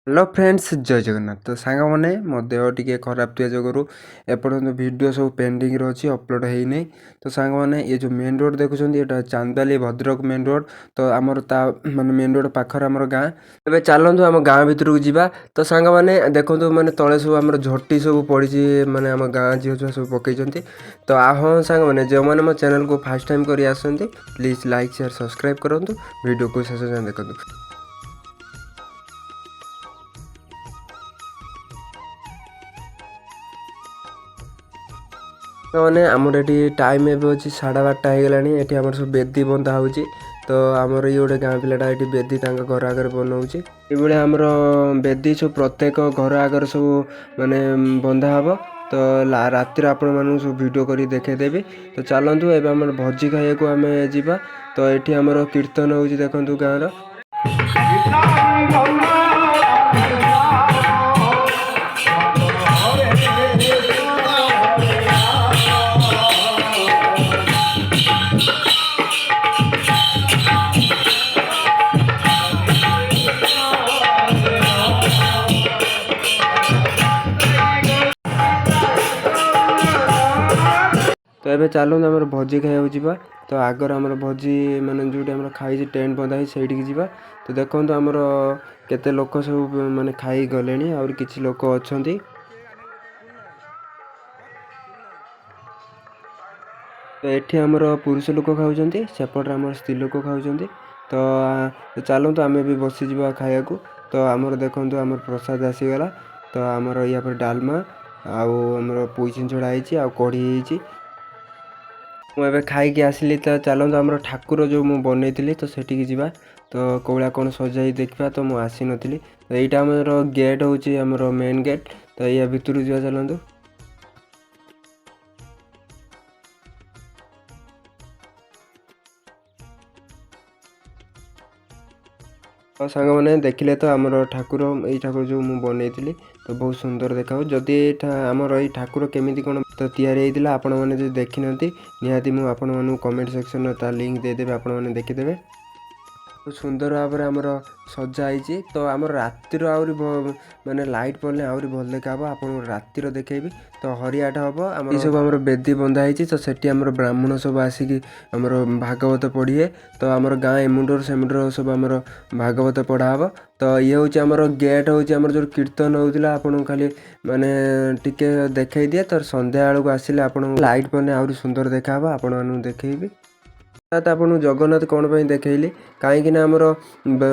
Hello friends जय जगन्नाथ तो सांग मैंने मो देह टी खराब थी जगह एपर्तंत वीडियो सब पेंडिंग रही अपलोड हो नहीं। तो सांग मैंने ये जो मेन रोड देखुं ये चांदाली भद्रक मेन रोड। तो आमर माने मेन रोड पाखर आम गाँ ए चलतु आम गाँ भितर को जावा। तो सांग मैंने देखो मैंने तले सब आम झटी सब पड़ी माने आम गाँ झील छुआ सब पकई। तो हाँ सांग मैंने जो मैंने मो चैनल को फास्ट टाइम कर आसती प्लीज लाइक शेयर सब्सक्राइब करूँ वीडियो को शेष जाए देखो। मैंने आमर ये टाइम एवं अच्छी 12:30 होगलानी ये आम सब बेदी बंधा हो। तो आमर ये गोटे गाँ पिलाटा ये बेदी घर आगे बनाऊँच ये आमर बेदी सब प्रत्येक घर आगे सब माने बंधा हम। तो रातिर आपण मानू सब वीडियो कर देखेदेवी। तो चलतु एवं आम भोजी खाइया को आम जा। तो ये आमर कीर्तन हो देखु गाँव तो ये चलो आम भोजी खाइबा जा। तो आगर आम भोजी माने जो खाई टेंट बंधा से जा। तो देखो आमर केते लोक सब माने खाई गले और किसी लोक अच्छा। तो ये आमर पुरुष लोक खाऊँ सेपटे आम स्त्री लोक खाऊँ। तो चलतु आम भी बसीजा खाया को। तो आमर देखो आमर प्रसाद आसीगला। तो आमर या पर डालमा आमर पुई छिंचड़ा आ कढ़ी मुझे खाई आसली। तो चलते आम ठाकुर जो मुझे बनई तो सेठी जावा। तो कौड़ा कौन सजाई देखा तो मुझे आसी नी। तो यहाँ आमर गेट हूँ आमर मेन गेट। तो या भितर जा चलतु। तो सांग मैंने देखिले तो आमर ठाकुर ये ठाकुर जो मुझे बनई तो बहुत सुंदर देखा। जदि आमर ये ठाकुर केमी कौन तो तैयारी आपण मैंने जो देखी ना निहाती मुझे आपण मानू कमेंट सेक्शन ता लिंक देदेवे आपण मैंने देखीदेवे। तो सुंदर भाव में आमर सजाई। तो आमर रातिर आहरी माने लाइट पड़े आहरी भल देखा आप रातिर देखेबी। तो हरियाट हम आम सब आम बेदी बंधा हो। तो सेठी आमर ब्राह्मण सब आसिक आमर भागवत पढ़िए। तो आमर गाँ एमुंडर सेमुंडर सब आमर भागवत पढ़ा हम। तो ये हूँ आमर गेट हूँ आमर जो कीर्तन होता आपन खाली माने टिके देखई दिए। तो संध्या बेलू आसिले आपन लाइट पड़े आहरी सुंदर देखा आपण मानू देखेबी। आपन जगन्नाथ कौन पर देखली कहीं आमर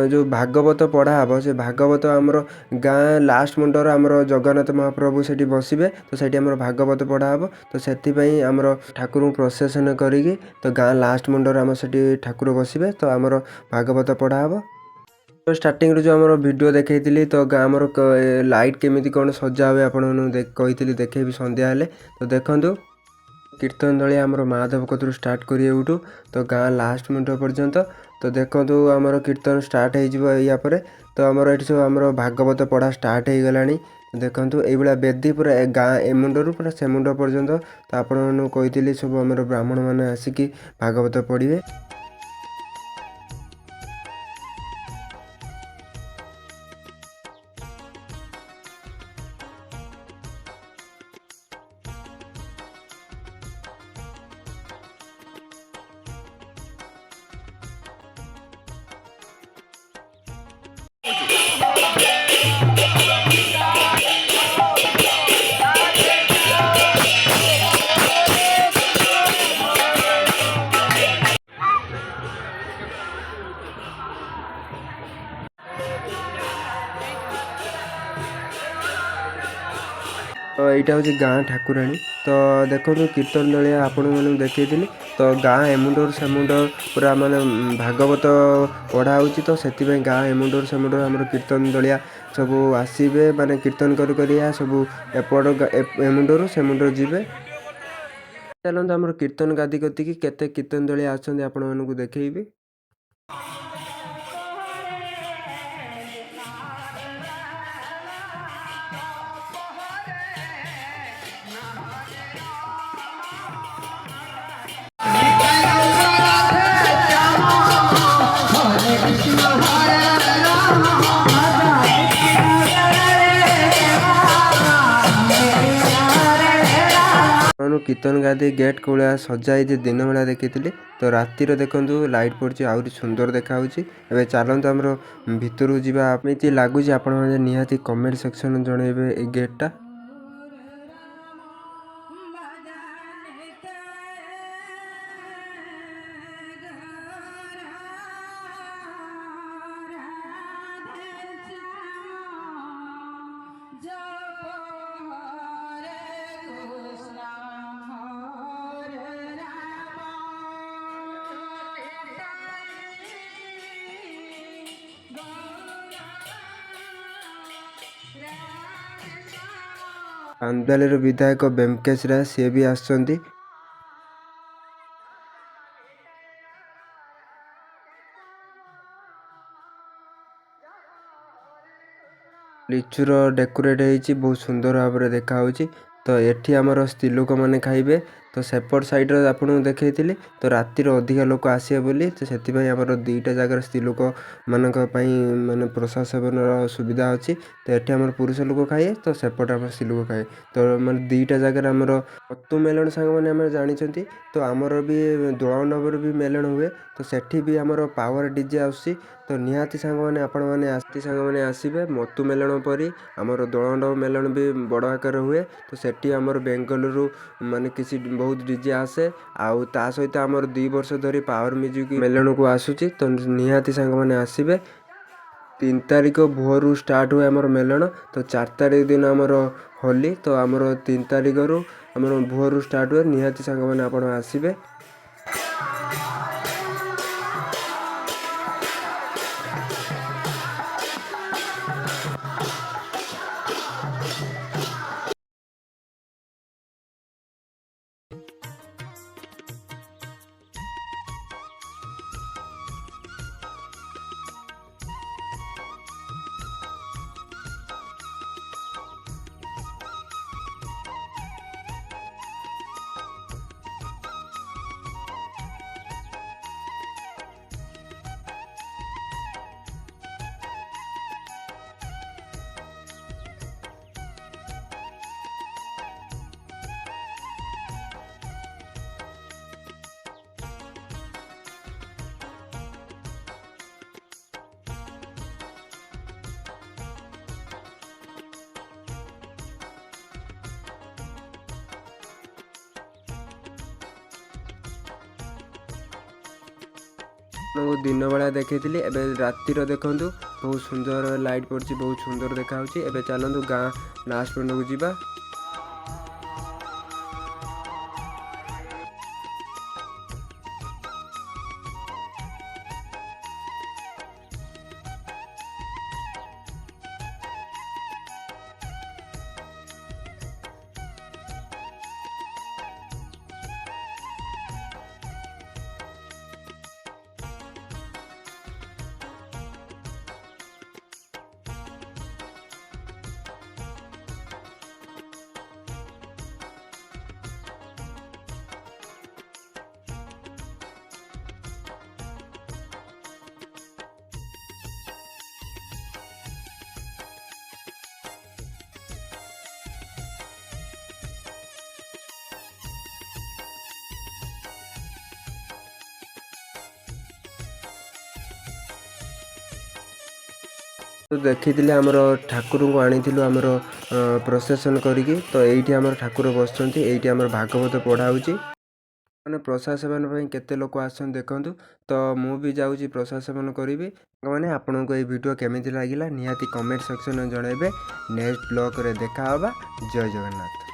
जो भागवत पढ़ा हम से भागवत आमर गाँ लास्ट मुंडर आमर जगन्नाथ महाप्रभु से बसवे। तो से भागवत पढ़ा हम। तो से आमर ठाकुर प्रोसेसन करी तो गाँ लास्ट मुंडर आम से ठाकुर बसवे। तो आमर भागवत पढ़ा हम। तो स्टार्टिंग जो आमर वीडियो देखी तो आमर लाइट केमी कौन सजा हुए आपन कही देखेबी संध्या हेले। तो देखु कीर्तन दलिया आमर महादेव कतरू स्टार्ट करिए उठू। तो गाँ लास्ट मिनट पर्यंत। तो देखो आमर कीर्तन स्टार्ट हो। तो आमर ये सब आमर भागवत पढ़ा स्टार्ट हो गलानी। देखु ये बेदी पूरा गाँ एमुंडर पूरा से मुंड पर्यंत। तो आपण कही सब आमर ब्राह्मण मैंने आसिक भागवत पढ़े। तो यहाँ हूँ गाँ ठाकुराणी। तो देखो कीर्तन दलिया आपण मैंने देखी। तो गाँ एमुंडर सेमुंडर पूरा माने भागवत पढ़ा हो। तो से गाँ एमुंडर सेमुंडर आम कीर्तन दलिया सब आसवे माने कीर्तन कर सब एपट एमुंडर सेमुंडर जीवे। चलते आम कीर्तन गादी कति केते कीर्तन दलिया आछंती आपण मानकु देखैबी। କୀର୍ତ୍ତନ ଗାଦି ଗେଟ୍ କୋଳିଆ ସଜା ହେଇଛି ଦିନ ବେଳା ଦେଖିଥିଲି। ତ ରାତିରେ ଦେଖନ୍ତୁ ଲାଇଟ୍ ପଡୁଛି ଆହୁରି ସୁନ୍ଦର ଦେଖାଯାଉଛି। ଏବେ ଚାଲନ୍ତୁ ଆମର ଭିତରକୁ ଯିବା। ଏମିତି ଲାଗୁଛି ଆପଣମାନେ ନିହାତି କମେଣ୍ଟ ସେକ୍ସନ ଜଣେଇବେ ଏଇ ଗେଟ୍ ଟା। ଆନ୍ଦୋଳିର ବିଧାୟକ ବ୍ୟୋମକେଶ ରାୟ ସିଏ ବି ଆସିଛନ୍ତି। ଲିଚୁର ଡେକୋରେଟ୍ ହେଇଛି ବହୁତ ସୁନ୍ଦର ଭାବରେ ଦେଖାଯାଉଛି। ତ ଏଠି ଆମର ସ୍ତ୍ରୀ ଲୋକମାନେ ଖାଇବେ। ତ ସେପଟ ସାଇଡ଼ରେ ଆପଣଙ୍କୁ ଦେଖେଇଥିଲି। ତ ରାତିରେ ଅଧିକା ଲୋକ ଆସିବେ ବୋଲି ତ ସେଥିପାଇଁ ଆମର ଦୁଇଟା ଜାଗାରେ ସ୍ତ୍ରୀ ଲୋକମାନଙ୍କ ପାଇଁ ମାନେ ପ୍ରସାଦ ସେବନର ସୁବିଧା ଅଛି। ତ ଏଠି ଆମର ପୁରୁଷ ଲୋକ ଖାଇବେ ତ ସେପଟେ ଆମର ସ୍ତ୍ରୀ ଲୋକ ଖାଇବେ। ତ ମାନେ ଦୁଇଟା ଜାଗାରେ ଆମର ଅତୁ ମେଲଣ ସାଙ୍ଗମାନେ ଆମେ ଜାଣିଛନ୍ତି। ତ ଆମର ବି ଦୋଳମଣ୍ଡପରେ ବି ମେଲଣ ହୁଏ। ତ ସେଠି ବି ଆମର ପାୱାର ଡିଜେ ଆସୁଛି। ତ ନିହାତି ସାଙ୍ଗମାନେ ଆପଣମାନେ ସାଙ୍ଗମାନେ ଆସିବେ। ମତୁ ମେଲଣ ପରି ଆମର ଦୋଳମଣ୍ଡପ ମେଲଣ ବି ବଡ଼ ଆକାରରେ ହୁଏ। ତ ସେଠି ଆମର ବେଙ୍ଗଲରୁ ମାନେ କିଛି ବହୁତ ଡିଜେ ଆସେ। ଆଉ ତା ସହିତ ଆମର 2 ବର୍ଷ ଧରି ପାୱାର ମ୍ୟୁଜିକ୍ ମେଲଣକୁ ଆସୁଛି। ତ ନିହାତି ସାଙ୍ଗମାନେ ଆସିବେ। 3 ତାରିଖ ଭୋରରୁ ଷ୍ଟାର୍ଟ ହୁଏ ଆମର ମେଲଣ। ତ 4 ତାରିଖ ଦିନ ଆମର ହୋଲି। ତ ଆମର 3 ତାରିଖରୁ ଆମର ଭୋରରୁ ଷ୍ଟାର୍ଟ ହୁଏ। ନିହାତି ସାଙ୍ଗମାନେ ଆପଣ ଆସିବେ। ଦିନ ବେଳା ଦେଖେଇଥିଲି। ଏବେ ରାତିର ଦେଖନ୍ତୁ ବହୁତ ସୁନ୍ଦର ଲାଇଟ୍ ପଡୁଛି ବହୁତ ସୁନ୍ଦର ଦେଖାଯାଉଛି। ଏବେ ଚାଲନ୍ତୁ ଗାଁ ଲାଷ୍ଟ ପଏଣ୍ଟକୁ ଯିବା। ତ ଦେଖିଥିଲେ ଆମର ଠାକୁରଙ୍କୁ ଆଣିଥିଲୁ ଆମର ପ୍ରସେସନ୍ କରିକି। ତ ଏଇଠି ଆମର ଠାକୁର ବସିଛନ୍ତି। ଏଇଠି ଆମର ଭାଗବତ ପଢ଼ା ହେଉଛି। ମାନେ ପ୍ରସାଦ ସେବନ ପାଇଁ କେତେ ଲୋକ ଆସଛନ୍ତି ଦେଖନ୍ତୁ। ତ ମୁଁ ବି ଯାଉଛି ପ୍ରସାଦ ସେବନ କରିବି। ମାନେ ଆପଣଙ୍କୁ ଏଇ ଭିଡ଼ିଓ କେମିତି ଲାଗିଲା ନିହାତି କମେଣ୍ଟ ସେକ୍ସନରେ ଜଣାଇବେ। ନେକ୍ସଟ ବ୍ଲଗ୍ରେ ଦେଖା ହେବା। ଜୟ ଜଗନ୍ନାଥ।